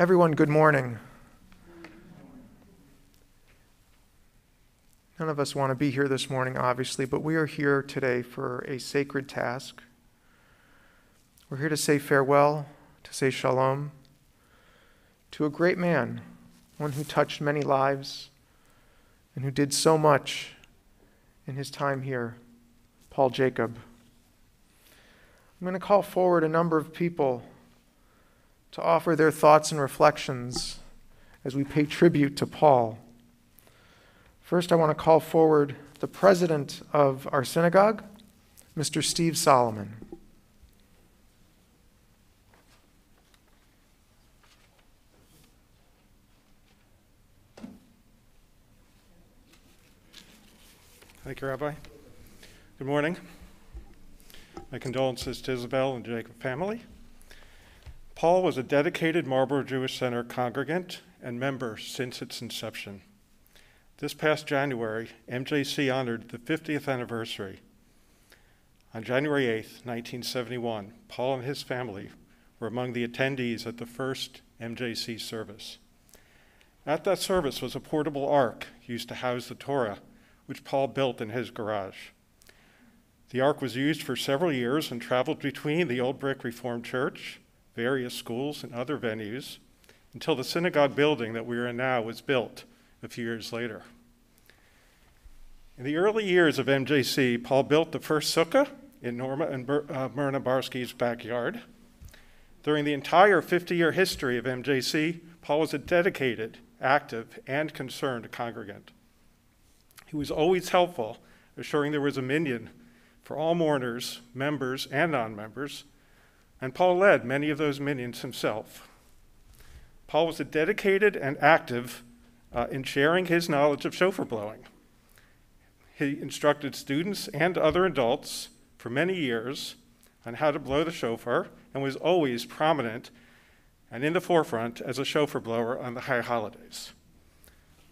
Everyone, good morning. None of us want to be here this morning, obviously, but we are here today for a sacred task. We're here to say farewell, to say shalom, to a great man, one who touched many lives and who did so much in his time here, Paul Jacob. I'm going to call forward a number of people to offer their thoughts and reflections as we pay tribute to Paul. First, I want to call forward the president of our synagogue, Mr. Steve Solomon. Thank you, Rabbi. Good morning. My condolences to Isabel and Jacob family. Paul was a dedicated Marlborough Jewish Center congregant and member since its inception. This past January, MJC honored the 50th anniversary. On January 8th, 1971, Paul and his family were among the attendees at the first MJC service. At that service was a portable ark used to house the Torah, which Paul built in his garage. The ark was used for several years and traveled between the Old Brick Reformed Church, various schools, and other venues until the synagogue building that we are in now was built a few years later. In the early years of MJC, Paul built the first sukkah in Norma and Myrna Barsky's backyard. During the entire 50-year history of MJC, Paul was a dedicated, active, and concerned congregant. He was always helpful, assuring there was a minyan for all mourners, members, and non-members, and Paul led many of those minyans himself. Paul was a dedicated and active in sharing his knowledge of shofar blowing. He instructed students and other adults for many years on how to blow the shofar and was always prominent and in the forefront as a shofar blower on the high holidays.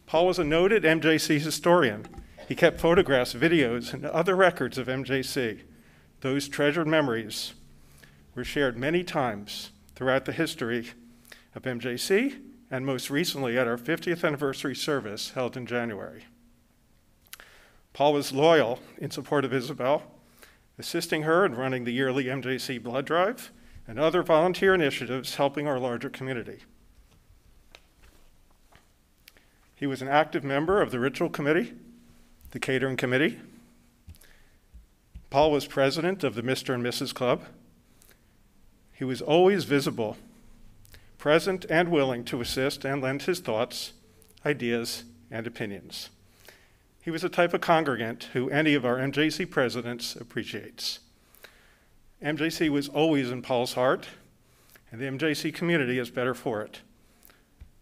Paul was a noted MJC historian. He kept photographs, videos, and other records of MJC. Those treasured memories were shared many times throughout the history of MJC and most recently at our 50th anniversary service held in January. Paul was loyal in support of Isabel, assisting her in running the yearly MJC blood drive and other volunteer initiatives helping our larger community. He was an active member of the ritual committee, the catering committee. Paul was president of the Mr. and Mrs. Club. He was always visible, present and willing to assist and lend his thoughts, ideas, and opinions. He was a type of congregant who any of our MJC presidents appreciates. MJC was always in Paul's heart, and the MJC community is better for it.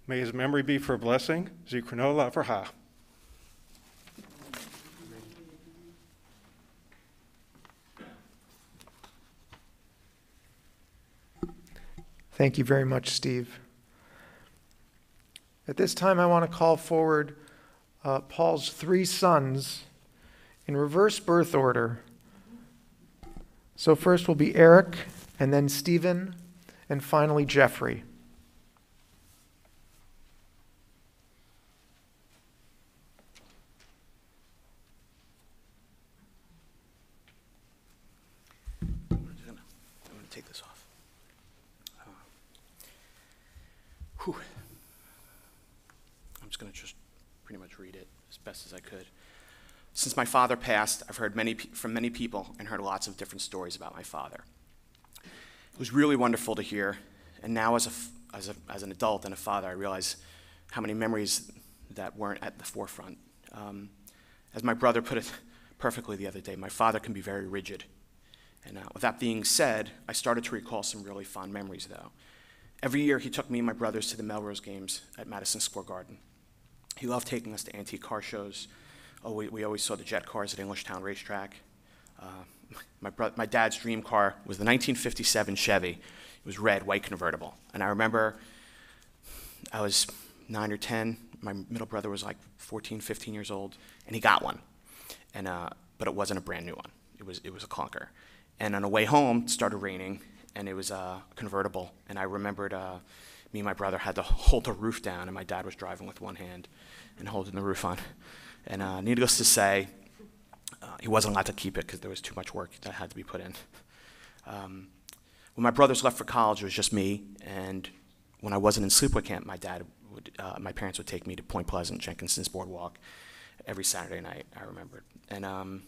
May his memory be for a blessing. Zichrono Lavraha. Thank you very much, Steve. At this time, I want to call forward Paul's three sons in reverse birth order. So first will be Eric, and then Stephen, and finally Jeffrey. I'm going to take this off. I'm just going to pretty much read it as best as I could. Since my father passed, I've heard from many people and heard lots of different stories about my father. It was really wonderful to hear, and now as an adult and a father, I realize how many memories that weren't at the forefront. As my brother put it perfectly the other day, my father can be very rigid. And with that being said, I started to recall some really fond memories, though. Every year, he took me and my brothers to the Melrose Games at Madison Square Garden. He loved taking us to antique car shows. We always saw the jet cars at Englishtown Racetrack. My dad's dream car was the 1957 Chevy. It was red, white convertible. And I remember I was 9 or 10. My middle brother was like 14, 15 years old, and he got one. But it wasn't a brand new one. It was a clunker. And on the way home, it started raining, and it was a convertible. And I remembered me and my brother had to hold the roof down, and my dad was driving with one hand and holding the roof on. And needless to say, he wasn't allowed to keep it because there was too much work that had to be put in. When my brothers left for college, it was just me, and when I wasn't in sleepaway camp, my parents would take me to Point Pleasant, Jenkinson's Boardwalk, every Saturday night, I remember. And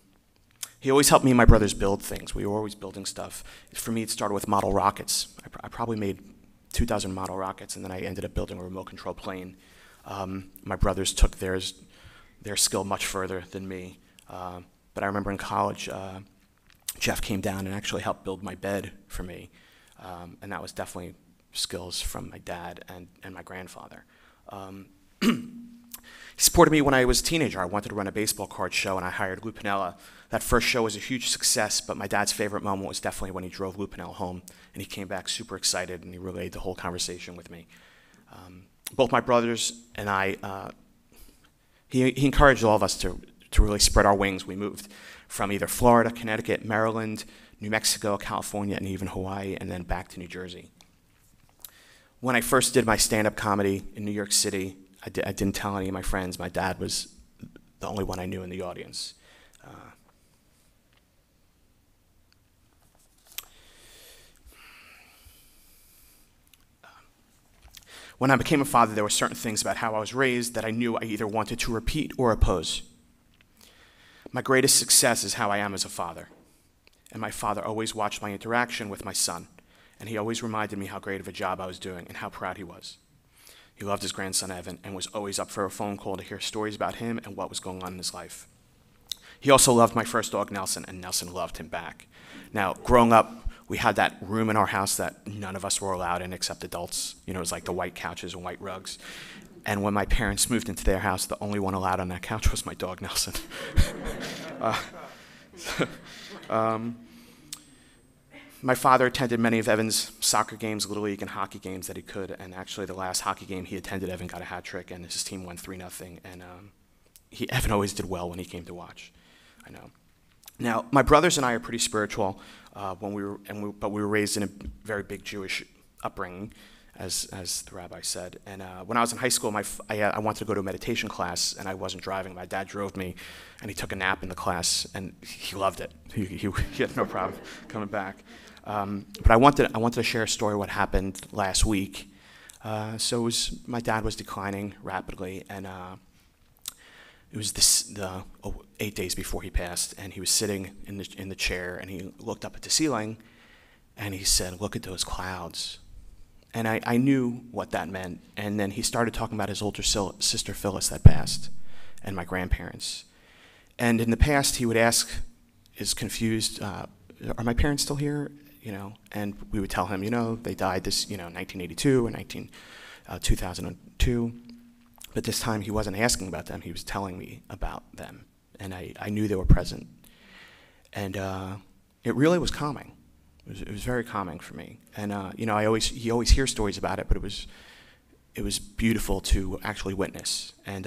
he always helped me and my brothers build things. We were always building stuff. For me, it started with model rockets. I probably made 2,000 model rockets, and then I ended up building a remote control plane. My brothers took their skill much further than me. But I remember in college, Jeff came down and actually helped build my bed for me. And that was definitely skills from my dad and my grandfather. He supported me when I was a teenager. I wanted to run a baseball card show, and I hired Lou Piniella. That first show was a huge success, but my dad's favorite moment was definitely when he drove Lou Piniella home, and he came back super excited, and he relayed the whole conversation with me. Both my brothers and I, he encouraged all of us to really spread our wings. We moved from either Florida, Connecticut, Maryland, New Mexico, California, and even Hawaii, and then back to New Jersey. When I first did my stand-up comedy in New York City, I didn't tell any of my friends. My dad was the only one I knew in the audience. When I became a father, there were certain things about how I was raised that I knew I either wanted to repeat or oppose. My greatest success is how I am as a father. And my father always watched my interaction with my son, and he always reminded me how great of a job I was doing and how proud he was. He loved his grandson Evan and was always up for a phone call to hear stories about him and what was going on in his life. He also loved my first dog, Nelson, and Nelson loved him back. Now, growing up, we had that room in our house that none of us were allowed in except adults. You know, it was like the white couches and white rugs. And when my parents moved into their house, the only one allowed on that couch was my dog, Nelson. My father attended many of Evan's soccer games, Little League, and hockey games that he could. And actually, the last hockey game he attended, Evan got a hat trick, and his team won 3-0. And Evan always did well when he came to watch. I know. Now, my brothers and I are pretty spiritual, but we were raised in a very big Jewish upbringing, as the rabbi said. And when I was in high school, I wanted to go to a meditation class, and I wasn't driving. My dad drove me, and he took a nap in the class, and he loved it. He had no problem coming back. But I wanted to share a story what happened last week. So my dad was declining rapidly, and it was 8 days before he passed, and he was sitting in the chair, and he looked up at the ceiling, and he said, "Look at those clouds." And I knew what that meant. And then he started talking about his older sister Phyllis that passed, and my grandparents. And in the past, he would ask, is confused, "Are my parents still here?" You know, and we would tell him, they died 1982 or 2002. But this time he wasn't asking about them, he was telling me about them. And I knew they were present. And it really was calming. It was very calming for me. And he always hears stories about it, but it was beautiful to actually witness. And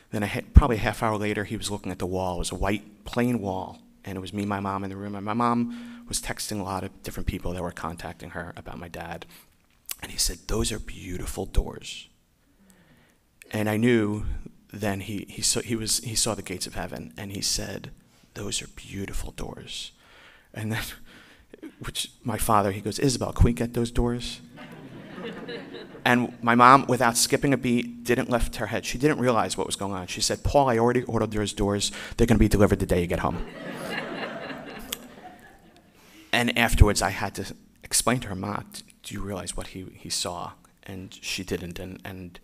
then probably a half hour later, he was looking at the wall. It was a white, plain wall, and it was me and my mom in the room. And my mom was texting a lot of different people that were contacting her about my dad. And he said, "Those are beautiful doors." And I knew then he saw the gates of heaven, and he said, "Those are beautiful doors." And then, which my father, he goes, "Isabel, can we get those doors?" And my mom, without skipping a beat, didn't lift her head. She didn't realize what was going on. She said, "Paul, I already ordered those doors. They're going to be delivered the day you get home." And afterwards, I had to explain to her, "Ma, do you realize what he saw?" And she didn't, and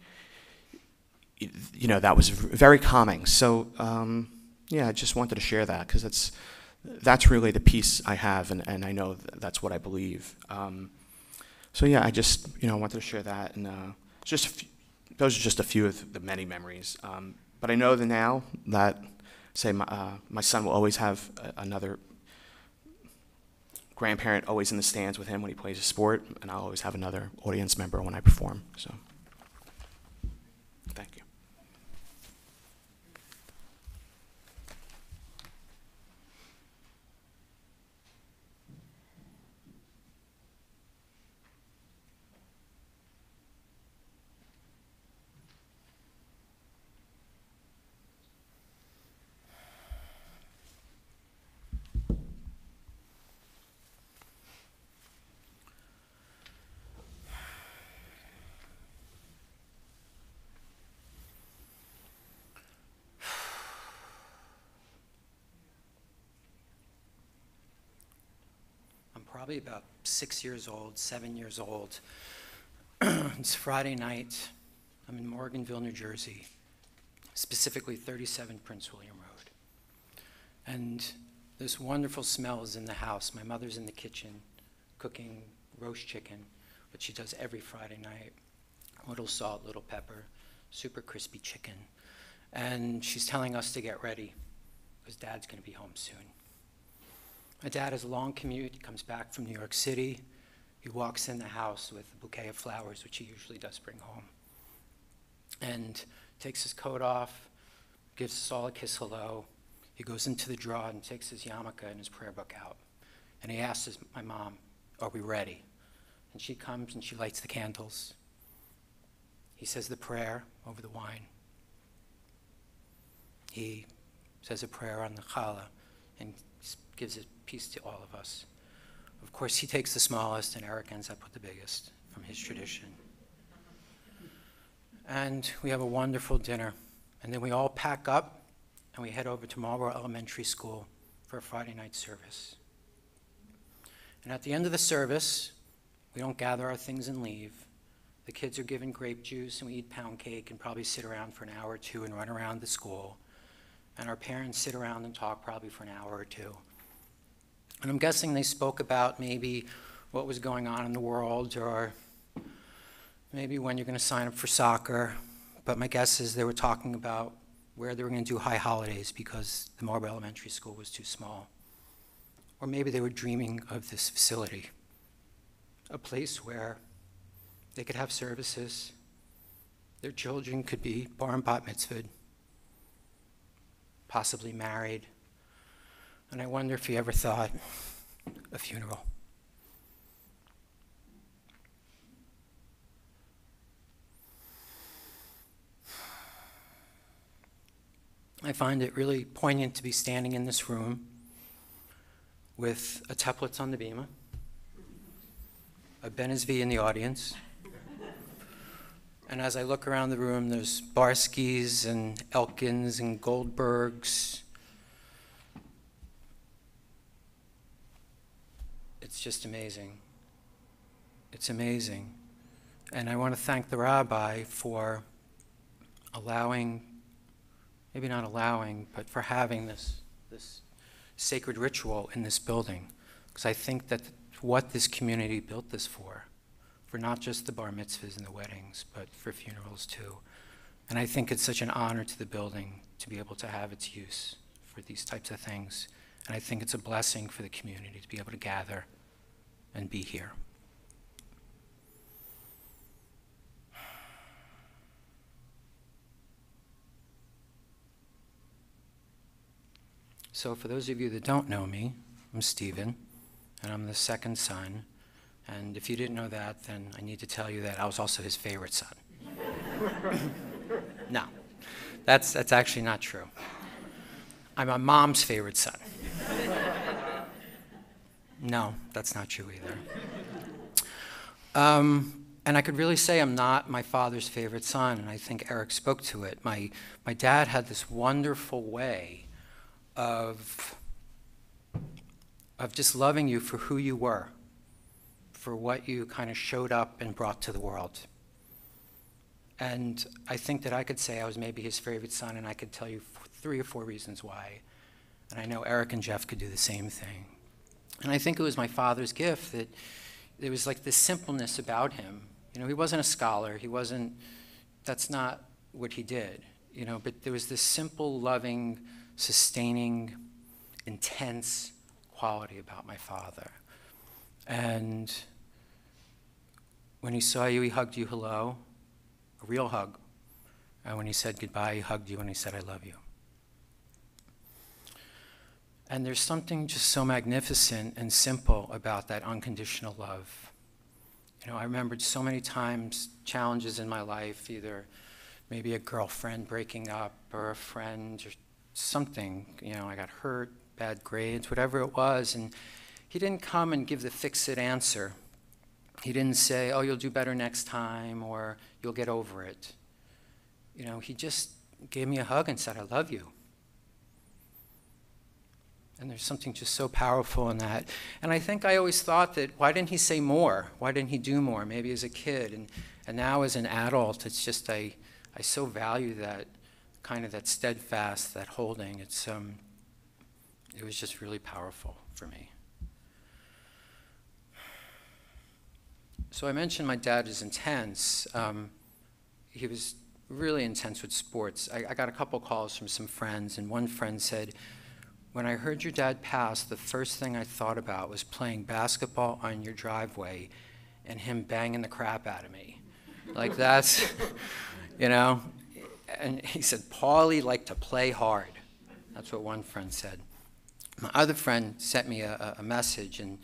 that was very calming. So, I just wanted to share that, because that's really the peace I have, and I know that's what I believe. I just, wanted to share that, and those are just a few of the many memories. But I know that now that, say, my son will always have another grandparent always in the stands with him when he plays a sport, and I'll always have another audience member when I perform. So, thank you. probably about 6 years old, 7 years old. It's Friday night. I'm in Morganville, New Jersey, specifically 37 Prince William Road. And this wonderful smell is in the house. My mother's in the kitchen cooking roast chicken, which she does every Friday night. Little salt, little pepper, super crispy chicken. And she's telling us to get ready because Dad's going to be home soon. My dad has a long commute. He comes back from New York City. He walks in the house with a bouquet of flowers, which he usually does bring home, and takes his coat off, gives us all a kiss hello. He goes into the drawer and takes his yarmulke and his prayer book out. And he asks my mom, "Are we ready?" And she comes and she lights the candles. He says the prayer over the wine. He says a prayer on the challah and gives a piece to all of us. Of course, he takes the smallest, and Eric ends up with the biggest from his tradition. And we have a wonderful dinner. And then we all pack up, and we head over to Marlboro Elementary School for a Friday night service. And at the end of the service, we don't gather our things and leave. The kids are given grape juice, and we eat pound cake and probably sit around for an hour or two and run around the school. And our parents sit around and talk probably for an hour or two. And I'm guessing they spoke about maybe what was going on in the world, or maybe when you're going to sign up for soccer. But my guess is they were talking about where they were going to do high holidays because the Marlboro Elementary School was too small. Or maybe they were dreaming of this facility, a place where they could have services, their children could be bar and bat mitzvahed, possibly married. And I wonder if he ever thought a funeral. I find it really poignant to be standing in this room with a Teplitz on the bima, a Ben Zvi in the audience, and as I look around the room, there's Barskys and Elkins and Goldbergs. It's just amazing. It's amazing. And I want to thank the rabbi for allowing, maybe not allowing, but for having this sacred ritual in this building. Because I think that what this community built this for not just the bar mitzvahs and the weddings, but for funerals too. And I think it's such an honor to the building to be able to have its use for these types of things. And I think it's a blessing for the community to be able to gather and be here. So for those of you that don't know me, I'm Stephen, and I'm the second son. And if you didn't know that, then I need to tell you that I was also his favorite son. No, that's actually not true. I'm my mom's favorite son. No, that's not true either. And I could really say I'm not my father's favorite son, and I think Eric spoke to it. My dad had this wonderful way of just loving you for who you were, for what you kind of showed up and brought to the world. And I think that I could say I was maybe his favorite son, and I could tell you 3 or 4 reasons why. And I know Eric and Jeff could do the same thing. And I think it was my father's gift that there was like this simpleness about him. You know, he wasn't a scholar. That's not what he did, you know, but there was this simple, loving, sustaining, intense quality about my father. And when he saw you, he hugged you hello, a real hug. And when he said goodbye, he hugged you and he said, "I love you." And there's something just so magnificent and simple about that unconditional love. You know, I remembered so many times challenges in my life, either maybe a girlfriend breaking up or a friend or something. You know, I got hurt, bad grades, whatever it was. And he didn't come and give the fix-it answer. He didn't say, "Oh, you'll do better next time," or "You'll get over it." You know, he just gave me a hug and said, "I love you." And there's something just so powerful in that. And I think I always thought that, why didn't he say more? Why didn't he do more? Maybe as a kid. And now as an adult, it's just, I so value that kind of that steadfast, that holding. It was just really powerful for me. So I mentioned my dad is intense. He was really intense with sports. I got a couple calls from some friends, and one friend said, when I heard your dad pass, the first thing I thought about was playing basketball on your driveway and him banging the crap out of me. Like that's, you know? And he said, Paulie liked to play hard. That's what one friend said. My other friend sent me a message, and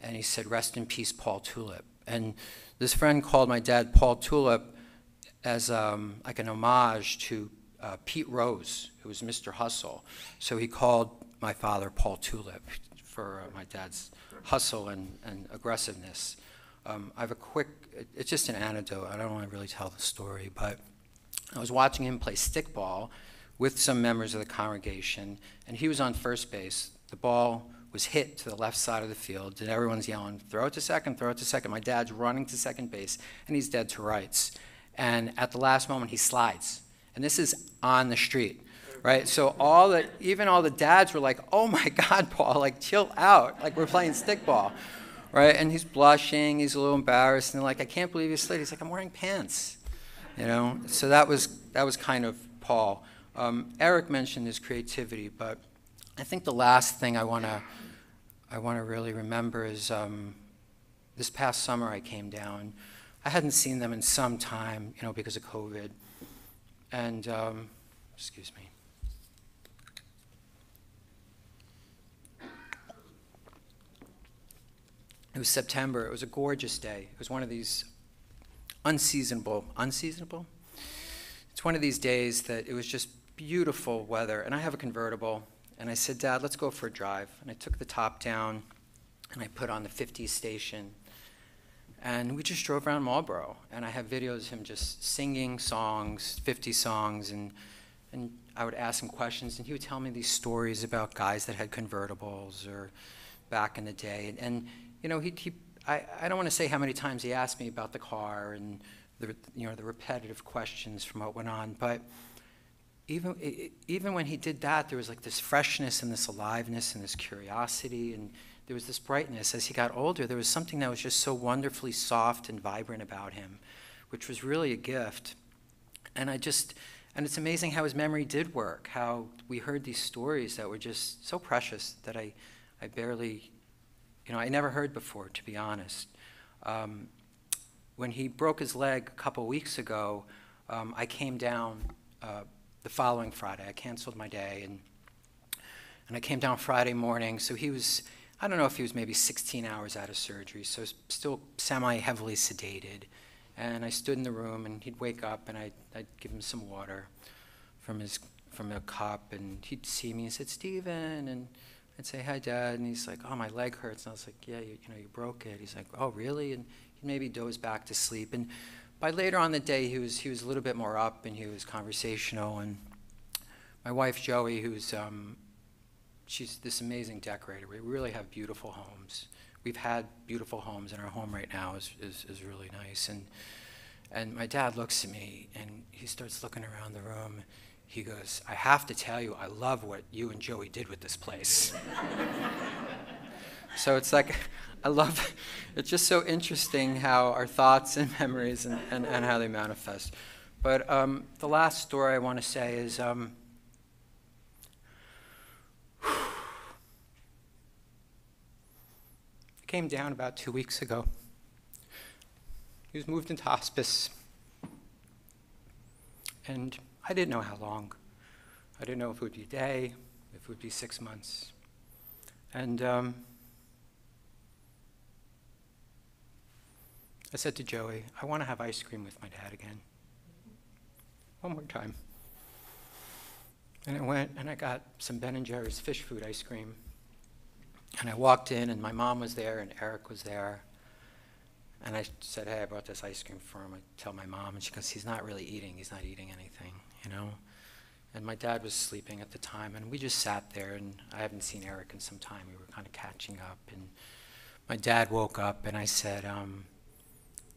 he said, rest in peace, Paul Tulip. And this friend called my dad Paul Tulip as like an homage to Pete Rose, who was Mr. Hustle. So he called my father Paul Tulip for my dad's hustle and aggressiveness. I have a quick, it's just an anecdote. I don't want to really tell the story, but I was watching him play stickball with some members of the congregation, and he was on first base. The ball was hit to the left side of the field, and everyone's yelling, throw it to second, throw it to second. My dad's running to second base, and he's dead to rights. And at the last moment, he slides. And this is on the street, right? So even all the dads were like, oh my God, Paul, like chill out. Like we're playing stickball, right? And he's blushing, he's a little embarrassed, and they're like, I can't believe you slid. He's like, I'm wearing pants, you know? So that was kind of Paul. Eric mentioned his creativity, but I think the last thing I want to really remember is this past summer I came down. I hadn't seen them in some time, you know, because of COVID. And, excuse me. It was September. It was a gorgeous day. It was one of these unseasonable? It's one of these days that it was just beautiful weather. And I have a convertible. And I said, Dad, let's go for a drive. And I took the top down, and I put on the 50 station. And we just drove around Marlboro. And I have videos of him just singing songs, 50 songs, and I would ask him questions, and he would tell me these stories about guys that had convertibles or back in the day. And you know, I don't want to say how many times he asked me about the car and the repetitive questions from what went on, but even when he did that, there was like this freshness and this aliveness and this curiosity, and there was this brightness. As he got older, there was something that was just so wonderfully soft and vibrant about him, which was really a gift. And it's amazing how his memory did work, how we heard these stories that were just so precious that I barely, I never heard before, to be honest. When he broke his leg a couple weeks ago, I came down the following Friday. I canceled my day, and I came down Friday morning. So he was, I don't know if he was maybe 16 hours out of surgery, so still semi-heavily sedated. And I stood in the room, and he'd wake up, and I'd give him some water from a cup, and he'd see me and said, Stephen, and I'd say, hi, Dad, and he's like, oh, my leg hurts. And I was like, yeah, you broke it. He's like, oh, really? And he'd maybe doze back to sleep. And by later on the day, he was a little bit more up, and he was conversational. And my wife, Joey, she's this amazing decorator. We really have beautiful homes. We've had beautiful homes, and our home right now is really nice. And my dad looks at me, and he starts looking around the room. He goes, I have to tell you, I love what you and Joey did with this place. So it's like, it's just so interesting how our thoughts and memories and how they manifest. But the last story I want to say is, I came down about 2 weeks ago. He was moved into hospice, and I didn't know how long. I didn't know if it would be a day, if it would be 6 months. And I said to Joey, I want to have ice cream with my dad again. One more time. And I went and I got some Ben & Jerry's fish food ice cream. And I walked in, and my mom was there, and Eric was there. And I said, hey, I brought this ice cream for him. I tell my mom, and she goes, he's not really eating. He's not eating anything, And my dad was sleeping at the time, and we just sat there, and I haven't seen Eric in some time. We were kind of catching up, and my dad woke up, and I said,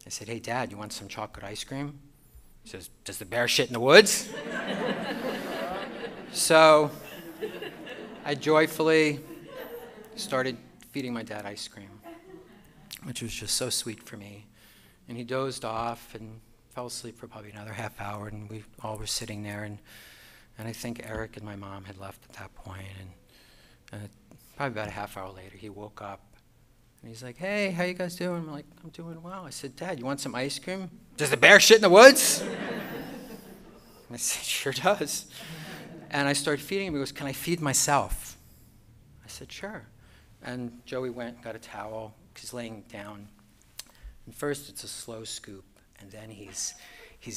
hey, Dad, you want some chocolate ice cream? He says, does the bear shit in the woods? So I joyfully started feeding my dad ice cream, which was just so sweet for me. And he dozed off and fell asleep for probably another half hour, and we all were sitting there, and I think Eric and my mom had left at that point, and probably about a half hour later, he woke up, and he's like, hey, how you guys doing? I'm like, I'm doing well. I said, Dad, you want some ice cream? Does the bear shit in the woods? I said, sure does. And I started feeding him. He goes, can I feed myself? I said, sure. And Joey went and got a towel, he's laying down. And first it's a slow scoop, and then he's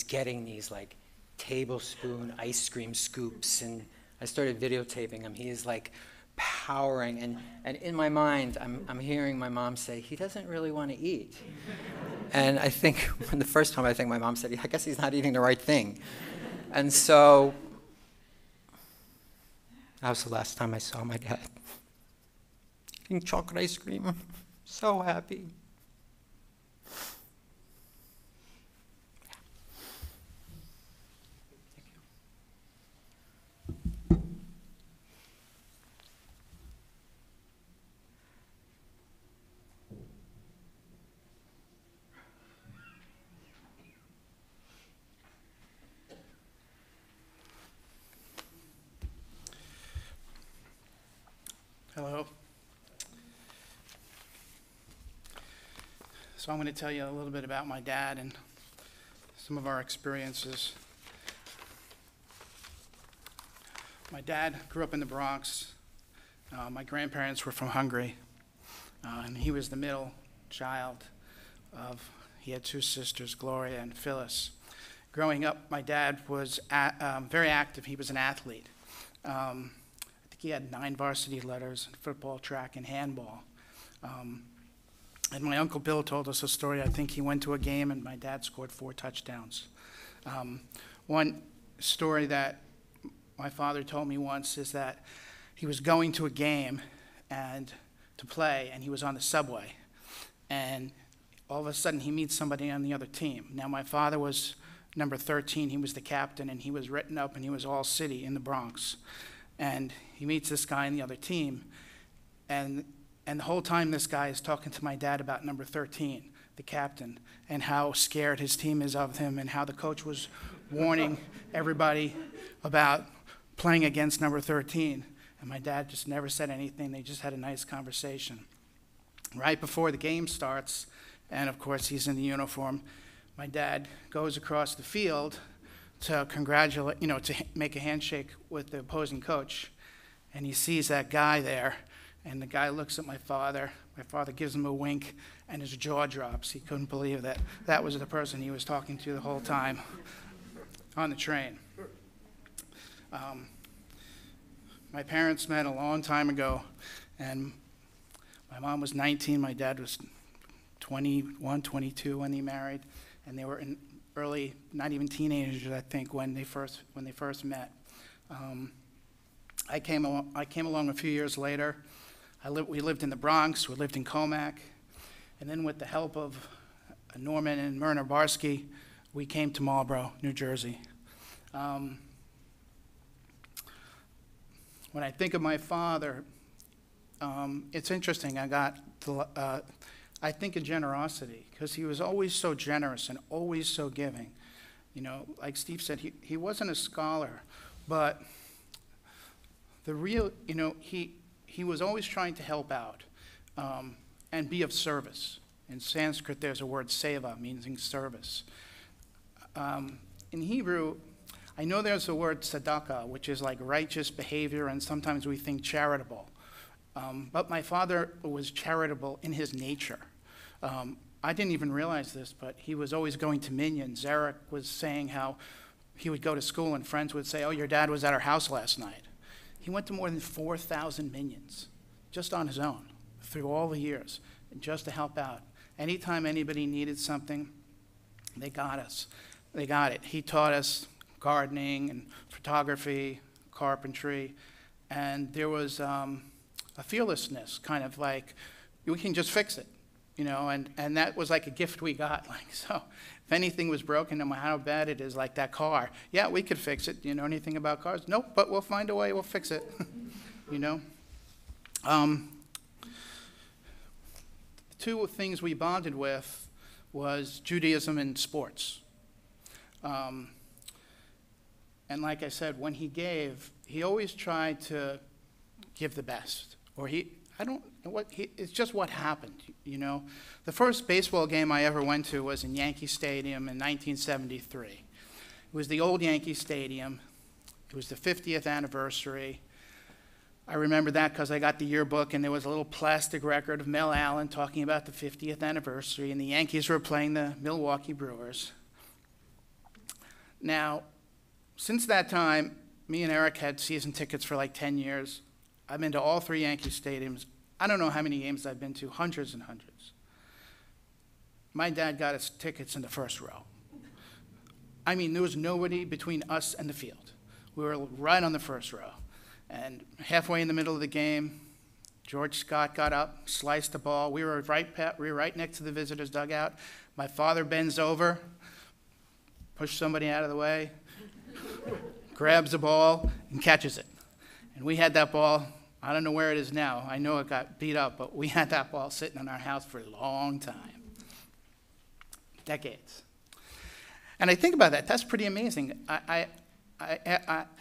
getting these like tablespoon ice cream scoops, and I started videotaping him. He is like powering, and in my mind, I'm hearing my mom say, he doesn't really want to eat. And I think, when the first time I think my mom said, I guess he's not eating the right thing. And so, that was the last time I saw my dad. Eating chocolate ice cream, so happy. Hello. So I'm going to tell you a little bit about my dad and some of our experiences. My dad grew up in the Bronx. My grandparents were from Hungary, and he was the middle child he had two sisters, Gloria and Phyllis. Growing up, my dad was very active. He was an athlete. He had 9 varsity letters in football, track, and handball. And my Uncle Bill told us a story. I think he went to a game and my dad scored 4 touchdowns. One story that my father told me once is that he was going to a game and to play, and he was on the subway. And all of a sudden, he meets somebody on the other team. Now, my father was number 13. He was the captain, and he was written up, and he was all city in the Bronx. And he meets this guy on the other team, and the whole time this guy is talking to my dad about number 13, the captain, and how scared his team is of him, and how the coach was warning everybody about playing against number 13. And my dad just never said anything. They just had a nice conversation. Right before the game starts, and of course he's in the uniform, my dad goes across the field to congratulate, to make a handshake with the opposing coach. And he sees that guy there, and the guy looks at my father. My father gives him a wink, and his jaw drops. He couldn't believe that that was the person he was talking to the whole time on the train. My parents met a long time ago, and my mom was 19, my dad was 21, 22 when they married, and they were in early, not even teenagers, I think, when they first met. I came along a few years later. We lived in the Bronx, we lived in Comac, and then with the help of Norman and Myrna Barsky, we came to Marlboro, New Jersey. When I think of my father, it's interesting. I think of generosity, because he was always so generous and always so giving. Like Steve said, he wasn't a scholar, but the real, he was always trying to help out and be of service. In Sanskrit, there's a word seva, meaning service. In Hebrew, I know there's a word tzedakah, which is like righteous behavior, and sometimes we think charitable. But my father was charitable in his nature. I didn't even realize this, but he was always going to minions. Eric was saying how he would go to school and friends would say, oh, your dad was at our house last night. He went to more than 4,000 minions just on his own through all the years, and just to help out. Anytime anybody needed something, they got us. They got it. He taught us gardening and photography, carpentry, and there was a fearlessness, kind of like, we can just fix it, you know, and that was like a gift we got. Like, so if anything was broken, no matter how bad it is, like that car, yeah, we could fix it. Do you know anything about cars? Nope, but we'll find a way, we'll fix it, you know. Two things we bonded with was Judaism and sports. And like I said, when he gave, he always tried to give the best. Or it's just what happened, you know. The first baseball game I ever went to was in Yankee Stadium in 1973. It was the old Yankee Stadium. It was the 50th anniversary. I remember that because I got the yearbook, and there was a little plastic record of Mel Allen talking about the 50th anniversary, and the Yankees were playing the Milwaukee Brewers. Now, since that time, me and Eric had season tickets for like 10 years. I've been to all 3 Yankee stadiums. I don't know how many games I've been to, hundreds and hundreds. My dad got us tickets in the first row. I mean, there was nobody between us and the field. We were right on the first row. And halfway in the middle of the game, George Scott got up, sliced the ball. We were right next to the visitors' dugout. My father bends over, pushes somebody out of the way, grabs the ball, and catches it. And we had that ball, I don't know where it is now. I know it got beat up, but we had that ball sitting in our house for a long time. Decades. And I think about that. That's pretty amazing.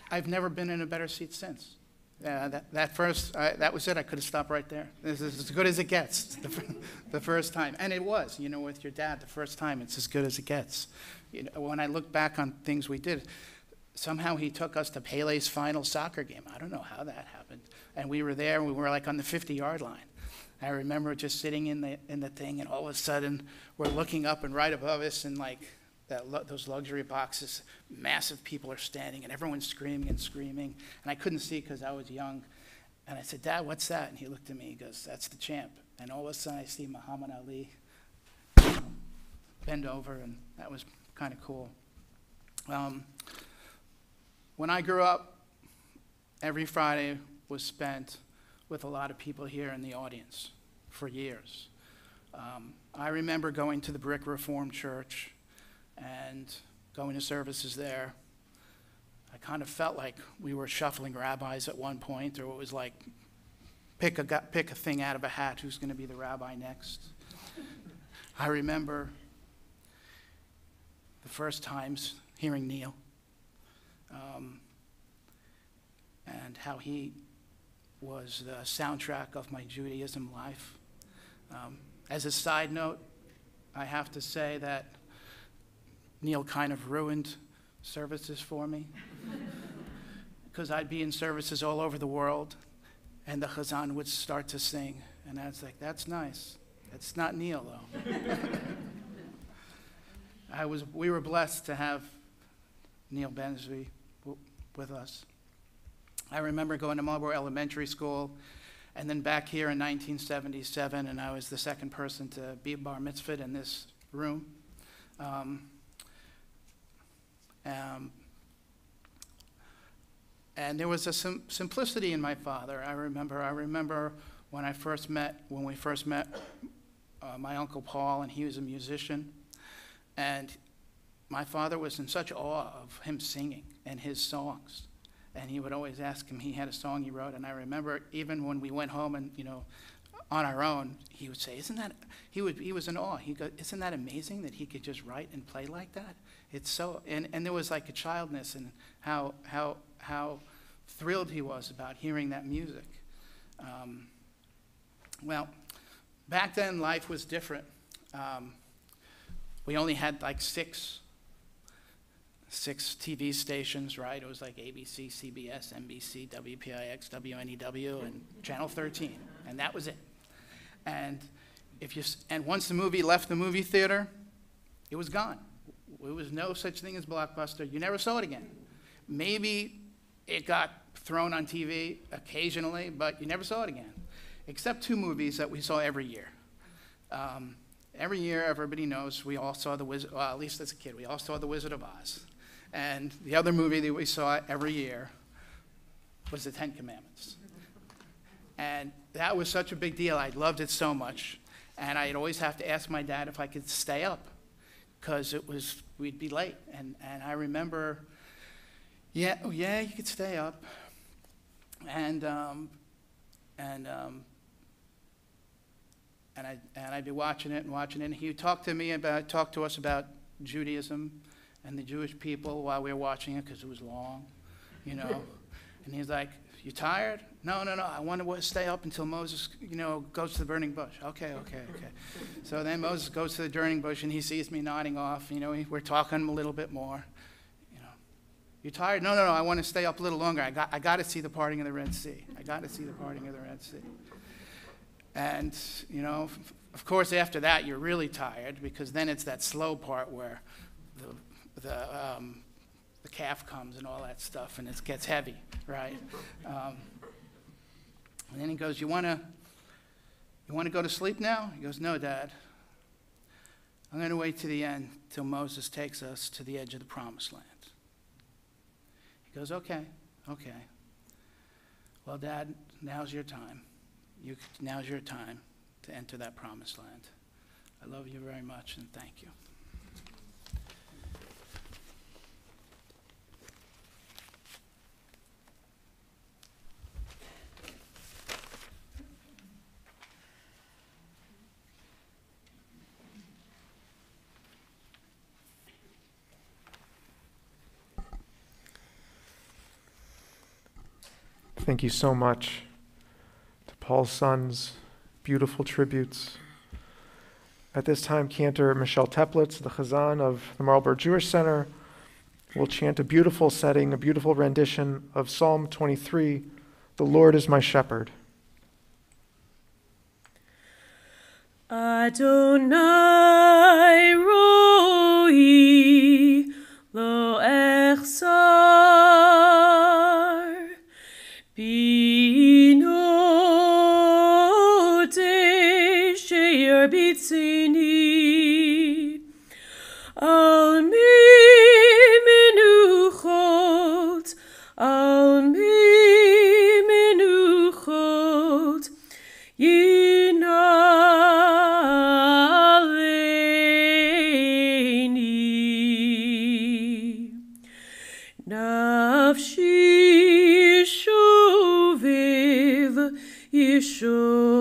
I've never been in a better seat since. That was it. I could have stopped right there. This is as good as it gets, the first time. And it was, you know, with your dad, the first time, it's as good as it gets. You know, when I look back on things we did, somehow he took us to Pele's final soccer game. I don't know how that happened. And we were there, and we were like on the 50-yard line. I remember just sitting in the thing, and all of a sudden, we're looking up, and right above us, and like those luxury boxes, massive people are standing, and everyone's screaming and screaming. And I couldn't see because I was young. And I said, "Dad, what's that?" And he looked at me, he goes, "That's the champ." And all of a sudden, I see Muhammad Ali bend over, and that was kind of cool. When I grew up, every Friday was spent with a lot of people here in the audience for years. I remember going to the Brick Reformed Church and going to services there. I kind of felt like we were shuffling rabbis at one point, or it was like, pick a thing out of a hat, who's going to be the rabbi next. I remember the first times hearing Neil, and how he was the soundtrack of my Judaism life. As a side note, I have to say that Neil kind of ruined services for me, because I'd be in services all over the world, and the Chazan would start to sing, and I was like, "That's nice. That's not Neil, though." We were blessed to have Neil Bensby with us. I remember going to Marlboro Elementary School, and then back here in 1977, and I was the second person to be bar mitzvahed in this room. And there was a simplicity in my father. I remember when we first met my Uncle Paul, and he was a musician. And my father was in such awe of him singing and his songs. And he would always ask him, he had a song he wrote, and I remember even when we went home and, you know, on our own, he would say, he was in awe. He'd go, "Isn't that amazing that he could just write and play like that?" It's so, and there was like a childness in how thrilled he was about hearing that music. Well, back then life was different. We only had like six TV stations, right? It was like ABC, CBS, NBC, WPIX, WNEW, and Channel 13, and that was it. And once the movie left the movie theater, it was gone. There was no such thing as Blockbuster. You never saw it again. Maybe it got thrown on TV occasionally, but you never saw it again, except 2 movies that we saw every year. Every year, everybody knows, we all saw The Wizard, well, at least as a kid, we all saw The Wizard of Oz. And the other movie that we saw every year was The Ten Commandments. And that was such a big deal. I loved it so much. And I'd always have to ask my dad if I could stay up, because we'd be late. And I remember, yeah, you could stay up. And I'd be watching it. And he would talk to us about Judaism and the Jewish people while we were watching it, because it was long, you know. And he's like, "You tired?" No, I want to stay up until Moses, goes to the burning bush. Okay. So then Moses goes to the burning bush, and he sees me nodding off. We're talking a little bit more. "You tired?" No, I want to stay up a little longer. I got to see the parting of the Red Sea. And, of course, after that, you're really tired, because then it's that slow part where the calf comes and all that stuff, and it gets heavy, right? And then he goes, you want to go to sleep now? He goes, "No, Dad. I'm going to wait to the end till Moses takes us to the edge of the promised land." He goes, okay. "Well, Dad, now's your time. Now's your time to enter that promised land. I love you very much, and thank you." Thank you so much to Paul's sons. Beautiful tributes. At this time, cantor Michelle Teplitz, the Chazan of the Marlborough Jewish Center, will chant a beautiful setting, a beautiful rendition of Psalm 23, "The Lord is my shepherd." Adonai roi lo echsar binote she'er bitzini al mi menuchot yinaleini nafshi yishoviv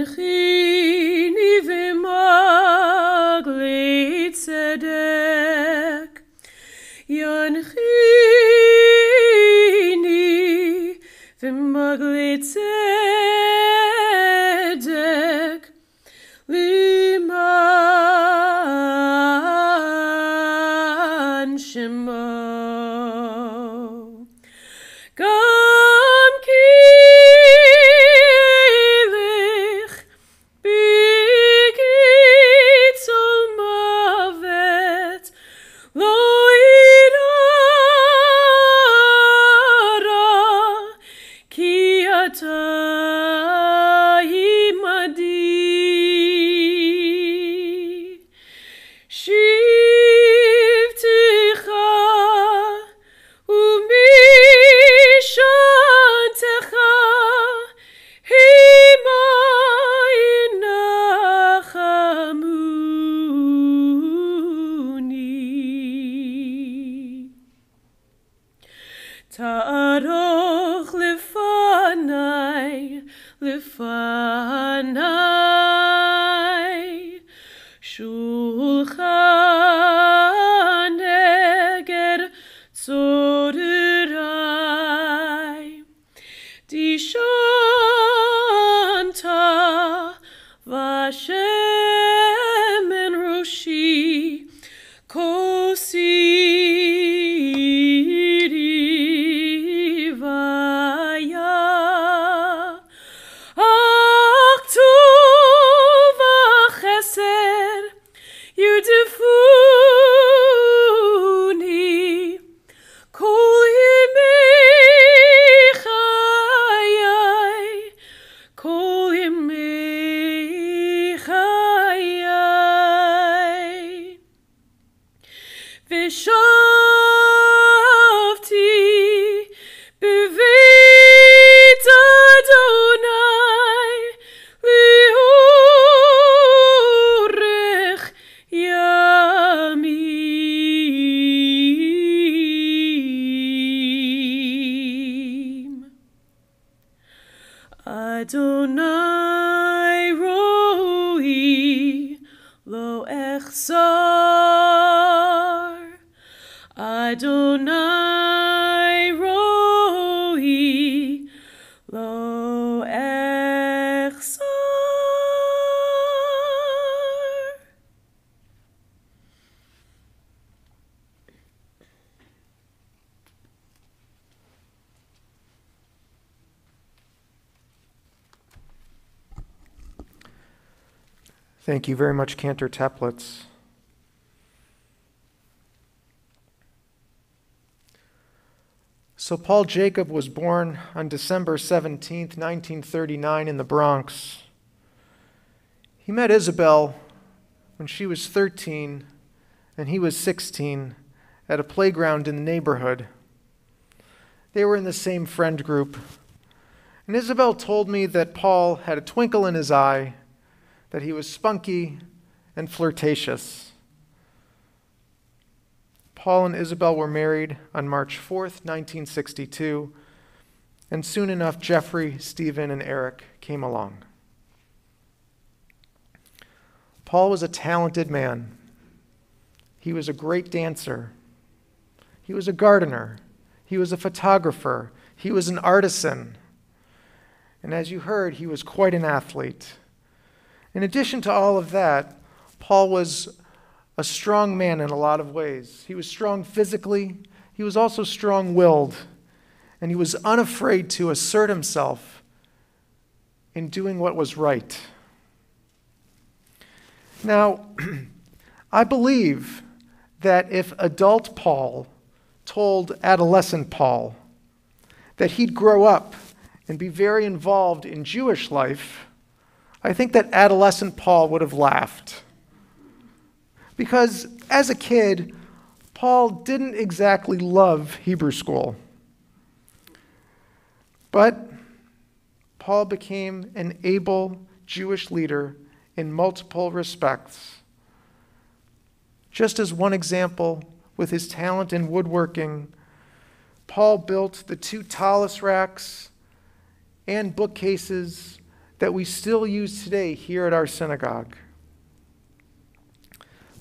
yanchini v'magli tzedek yanchini v'magli tzedek liman shemo gam ki elich bigitzol mavet lo irara ki ata imadi shivticha umishantecha hima inachamuni Ta'aroch lefanai shulchan eger tzorerai dishanta vashem en roshi kosiri vaya aktuv chesed yudifuni kol yimei chaya Adonai roi lo echsar. Adonai roi lo echsar. Thank you very much, Cantor Teplitz. So Paul Jacob was born on December 17th, 1939 in the Bronx. He met Isabel when she was 13 and he was 16 at a playground in the neighborhood. They were in the same friend group. And Isabel told me that Paul had a twinkle in his eye, that he was spunky and flirtatious. Paul and Isabel were married on March 4th, 1962, and soon enough Jeffrey, Stephen, and Eric came along. Paul was a talented man. He was a great dancer. He was a gardener. He was a photographer. He was an artisan. And as you heard, he was quite an athlete. In addition to all of that, Paul was a strong man in a lot of ways. He was strong physically. He was also strong-willed. And he was unafraid to assert himself in doing what was right. Now, I believe that if adult Paul told adolescent Paul that he'd grow up and be very involved in Jewish life, I think that adolescent Paul would have laughed. Because as a kid, Paul didn't exactly love Hebrew school. But Paul became an able Jewish leader in multiple respects. Just as one example, with his talent in woodworking, Paul built the 2 tallis racks and bookcases that we still use today here at our synagogue.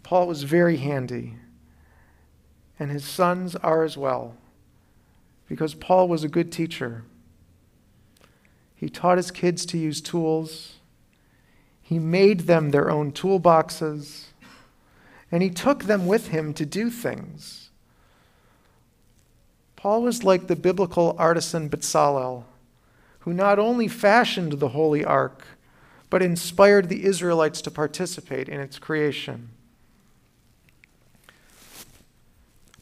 Paul was very handy, and his sons are as well, because Paul was a good teacher. He taught his kids to use tools. He made them their own toolboxes, and he took them with him to do things. Paul was like the biblical artisan Bezalel, who not only fashioned the Holy Ark, but inspired the Israelites to participate in its creation.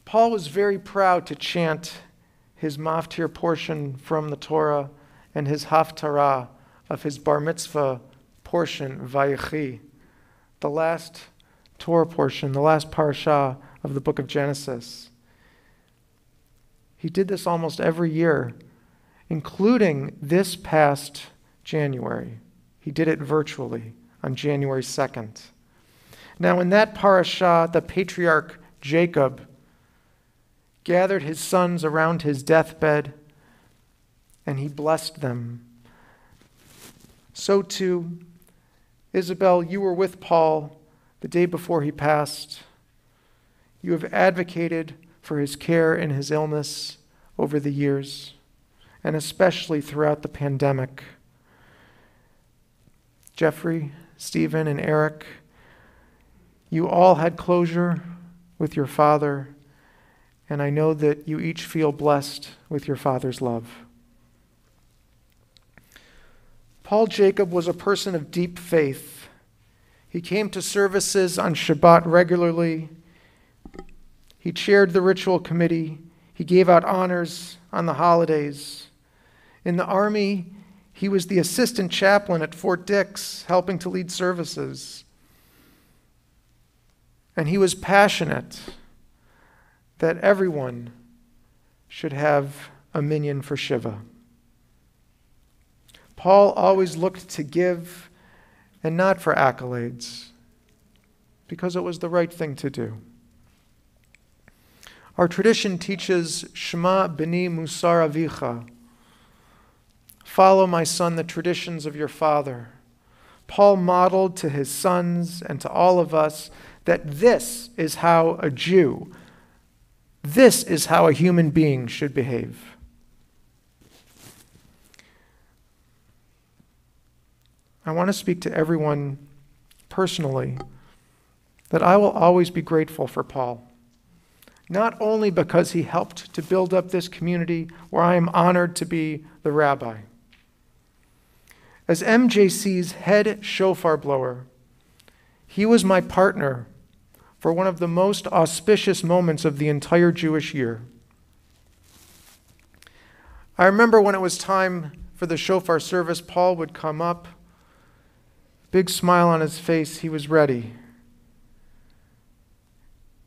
Paul was very proud to chant his maftir portion from the Torah and his haftarah of his bar mitzvah portion, Vayechi, the last Torah portion, the last parashah of the book of Genesis. He did this almost every year, including this past January. He did it virtually on January 2nd. Now, in that parashah, the patriarch Jacob gathered his sons around his deathbed, and he blessed them. So too, Isabel, you were with Paul the day before he passed. You have advocated for his care in his illness over the years, and especially throughout the pandemic. Jeffrey, Stephen, and Eric, you all had closure with your father, and I know that you each feel blessed with your father's love. Paul Jacob was a person of deep faith. He came to services on Shabbat regularly. He chaired the ritual committee. He gave out honors on the holidays. In the Army, he was the assistant chaplain at Fort Dix, helping to lead services. And he was passionate that everyone should have a minyan for Shiva. Paul always looked to give and not for accolades, because it was the right thing to do. Our tradition teaches Shema B'ni Musar Avicha. Follow, my son, the traditions of your father. Paul modeled to his sons and to all of us that this is how a Jew, this is how a human being should behave. I want to speak to everyone personally that I will always be grateful for Paul. Not only because he helped to build up this community where I am honored to be the rabbi. As MJC's head shofar blower, he was my partner for one of the most auspicious moments of the entire Jewish year. I remember when it was time for the shofar service, Paul would come up, big smile on his face, he was ready.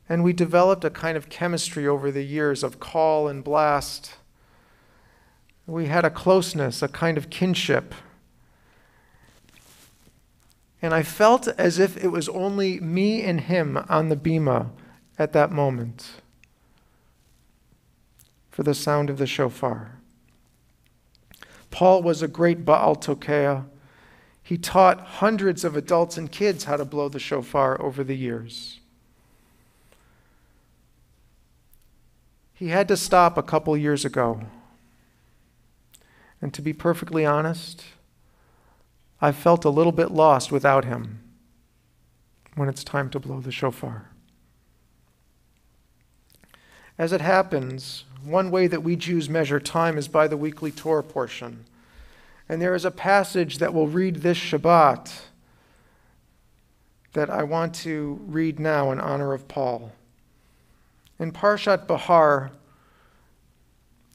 And we developed a kind of chemistry over the years of call and blast. We had a closeness, a kind of kinship. And I felt as if it was only me and him on the bima at that moment for the sound of the shofar. Paul was a great Baal Tokea. He taught hundreds of adults and kids how to blow the shofar over the years. He had to stop a couple years ago. And to be perfectly honest, I felt a little bit lost without him when it's time to blow the shofar. As it happens, one way that we Jews measure time is by the weekly Torah portion. And there is a passage that we'll read this Shabbat that I want to read now in honor of Paul. In Parshat Bahar,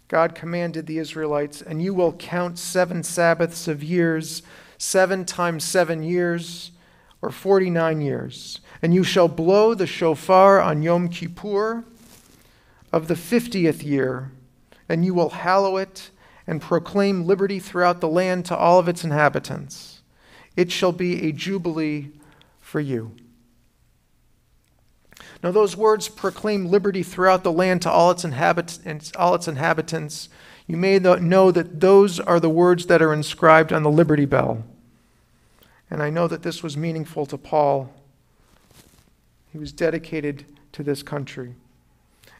God commanded the Israelites, and you will count 7 Sabbaths of years, 7 times 7 years, or 49 years. And you shall blow the shofar on Yom Kippur of the 50th year, and you will hallow it and proclaim liberty throughout the land to all of its inhabitants. It shall be a jubilee for you. Now those words, proclaim liberty throughout the land to all its inhabitants, you may know that those are the words that are inscribed on the Liberty Bell. And I know that this was meaningful to Paul. He was dedicated to this country.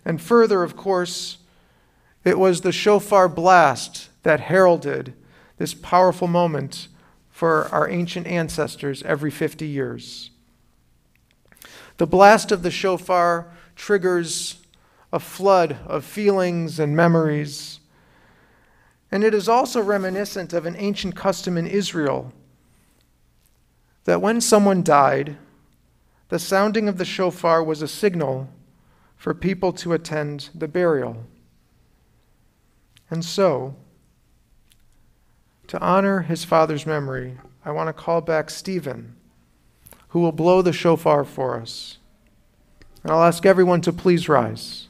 And further, of course, it was the shofar blast that heralded this powerful moment for our ancient ancestors every 50 years. The blast of the shofar triggers a flood of feelings and memories. And it is also reminiscent of an ancient custom in Israel that when someone died, the sounding of the shofar was a signal for people to attend the burial. And so, to honor his father's memory, I want to call back Stephen, who will blow the shofar for us. And I'll ask everyone to please rise.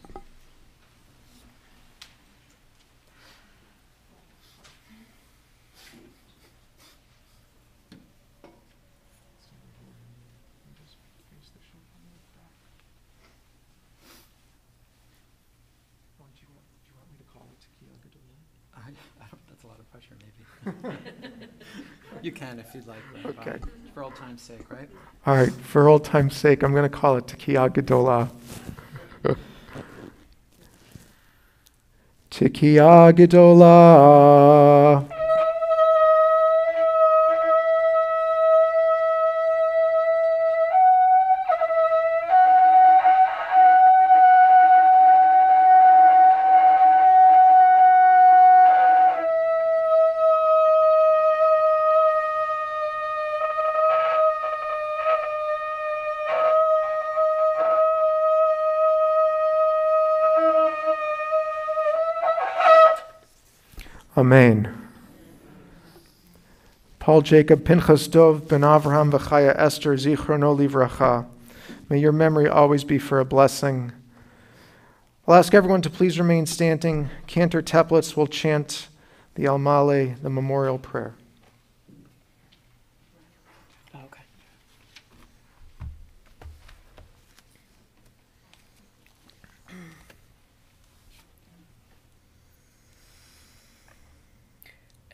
That's a lot of pressure, maybe. You can if you'd like. Rabbi. Okay. For old time's sake, right? All right, for old time's sake, I'm going to call it Tekiah Gedolah. Tekiah Gedolah. Amen. Paul Jacob Pinchas Dov Ben Avraham V'chaya Esther Zichrono Livracha. May your memory always be for a blessing. I'll ask everyone to please remain standing. Cantor Teplitz will chant the Almale, the memorial prayer. Okay.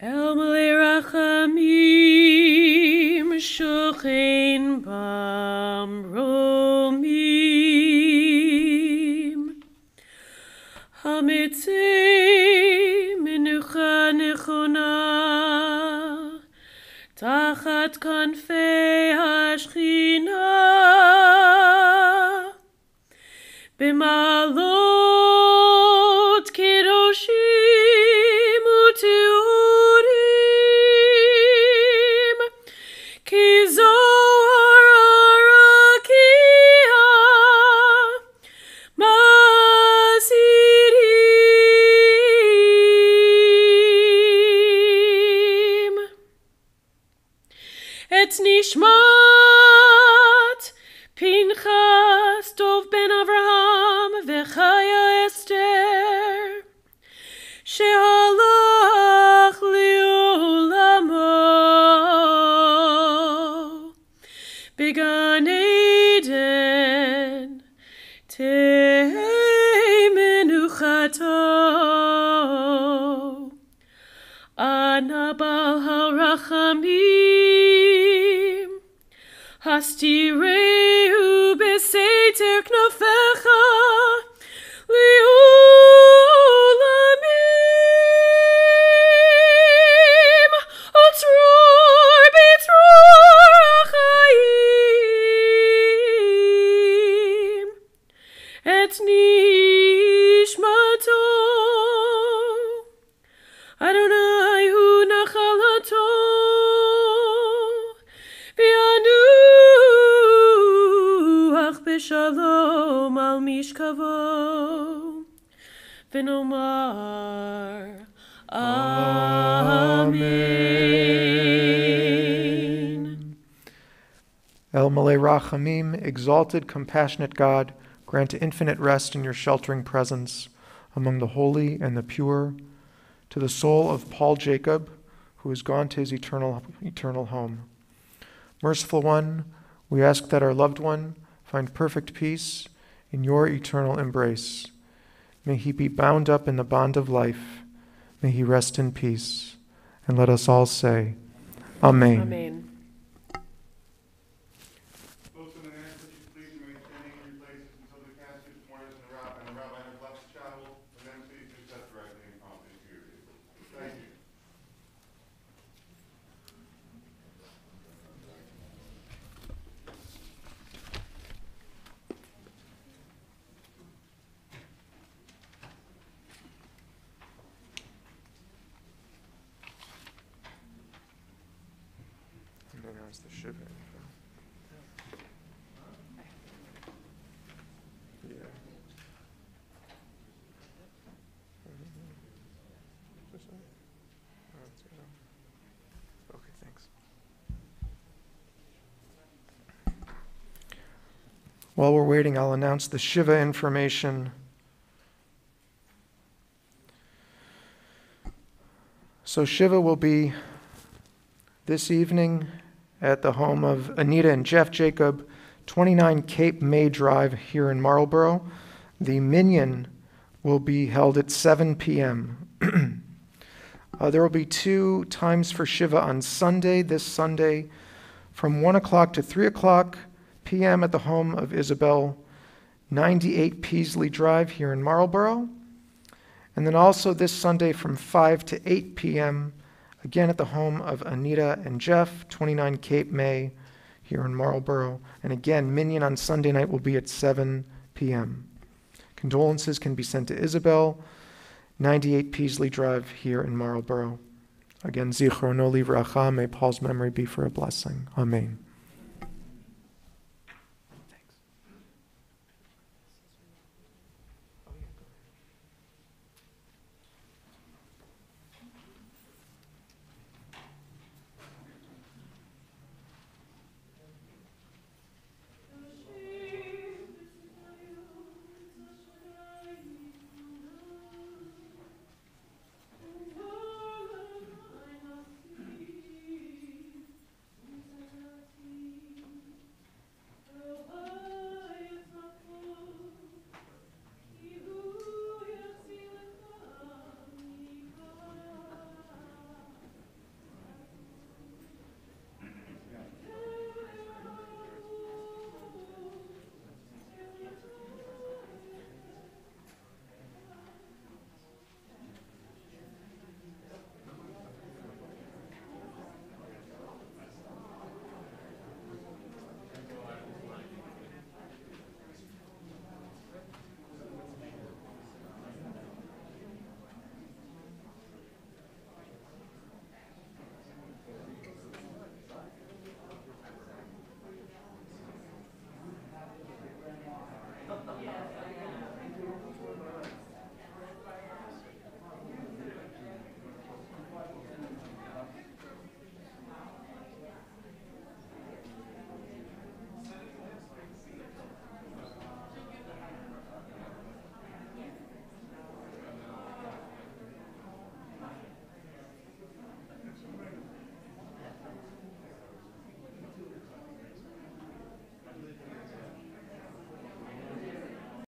El Malei Rachamim Shochein Bamromim Hamitzei Menucha Nechona Tachat Kanfei Hashchina B'malot Kedoshim U'Turim Ki Zohar Arakia Masirim Et Nishmat Pinchas Dov ben Avraham Vechaya Esther Shehalach Li'olamo Began Eden Tei Menuchato Anabal HaRachamim Hastireu Beseter Knofecha Li'ulamim Otror Betror Achayim Et Nishmato Adonai Hu Nachalato V'yanuach b'shalom al mishkavo V'nomar Amen. El Malei Rachamim, exalted, compassionate God, grant infinite rest in your sheltering presence among the holy and the pure, to the soul of Paul Jacob, who has gone to his eternal home. Merciful One, we ask that our loved one find perfect peace in your eternal embrace. May he be bound up in the bond of life. May he rest in peace. And let us all say, Amen. Amen. Those in the hands, would you please remain standing in your places until the casket is worn as the rabbi has left the chapel, and then please accept directly and promptly to your table. Thank you. And then there's the Shiva info. Yeah. This one? Oh, it's the other one. Okay, thanks. While we're waiting, I'll announce the Shiva information. So Shiva will be this evening at the home of Anita and Jeff Jacob, 29 Cape May Drive here in Marlborough. The minyan will be held at 7 p.m. There will be 2 times for Shiva on Sunday, this Sunday, from 1 o'clock to 3 o'clock p.m. at the home of Isabel, 98 Peasley Drive here in Marlborough. And then also this Sunday from 5 to 8 p.m., again at the home of Anita and Jeff, 29 Cape May here in Marlborough. And again, minyan on Sunday night will be at 7 p.m. Condolences can be sent to Isabel, 98 Peasley Drive here in Marlborough. Again, Zichrono Livracha, may Paul's memory be for a blessing. Amen.